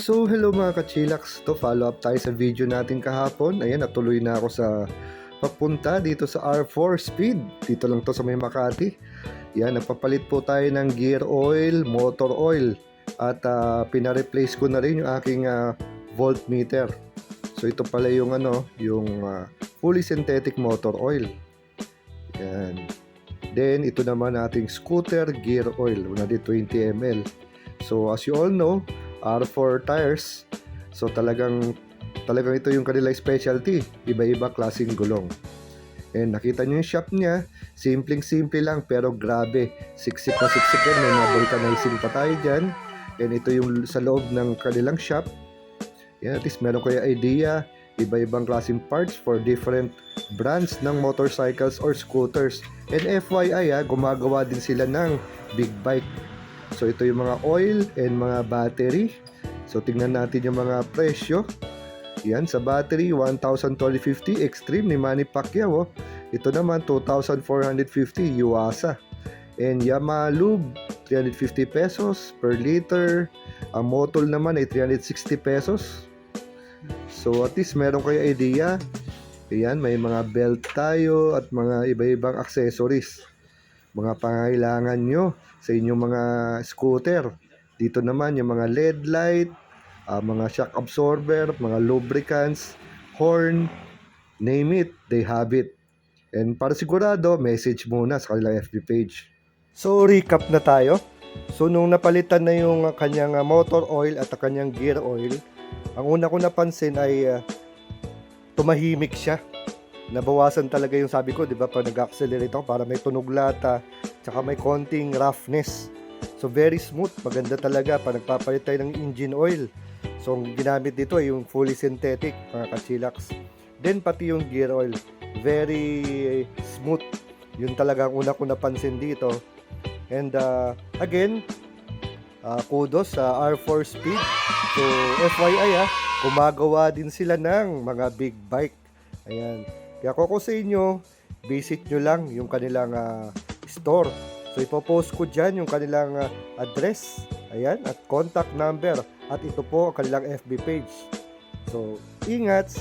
So, hello mga ka-chillax. To follow up tayo sa video natin kahapon. Ayan, natuloy na ako sa papunta dito sa R4 Speed. Dito lang to sa may Makati. Yan, nagpapalit po tayo ng gear oil, motor oil. At pina-replace ko na rin yung aking voltmeter. So, ito pala yung fully synthetic motor oil. Yan. Then, ito naman ating scooter gear oil, 120 ml. So, as you all know, R4 tires. So talagang ito yung kanila specialty. Iba-iba klaseng gulong. And nakita nyo yung shop niya, simpleng-simple lang pero grabe. Siksik na siksik yan. May mga vulcanizing pa tayo dyan. And ito yung sa loob ng kanilang shop. Yan, at least meron kayo idea. Iba-ibang klaseng parts for different brands ng motorcycles or scooters. And FYI, gumagawa din sila ng big bike. So ito yung mga oil and mga battery. So tingnan natin yung mga presyo. Yan, sa battery 1,250 Extreme ni Manny Pacquiao. Ito naman 2,450 Yuasa. And Yamaha Lube 350 pesos per liter. Ang Motol naman ay 360 pesos. So at least meron kayo idea. Ayan, may mga belt tayo at mga iba-ibang accessories. Mga pangailangan nyo sa inyong mga scooter. Dito naman yung mga LED light, mga shock absorber, mga lubricants, horn, name it, they have it. And para sigurado, message muna sa kanilang FB page. So recap na tayo. So nung napalitan na yung kanyang motor oil at kanyang gear oil, ang una ko napansin ay tumahimik siya. Nabawasan talaga yung sabi ko, di ba, pag nag-accelerate ako para may tunog lata, tsaka may konting roughness. So very smooth, maganda talaga pag nagpapalit tayo ng engine oil. So ang ginamit dito ay yung fully synthetic, mga ka-chillax. Then pati yung gear oil, very smooth. Yun talaga ang una ko napansin dito. And again, kudos sa R4 Speed. So FYI, gumagawa din sila ng mga big bike. Ayan. Kaya kung sa inyo, visit nyo lang yung kanilang store. So ipopost ko dyan yung kanilang address, ayan, at contact number. At ito po ang kanilang FB page. So ingat!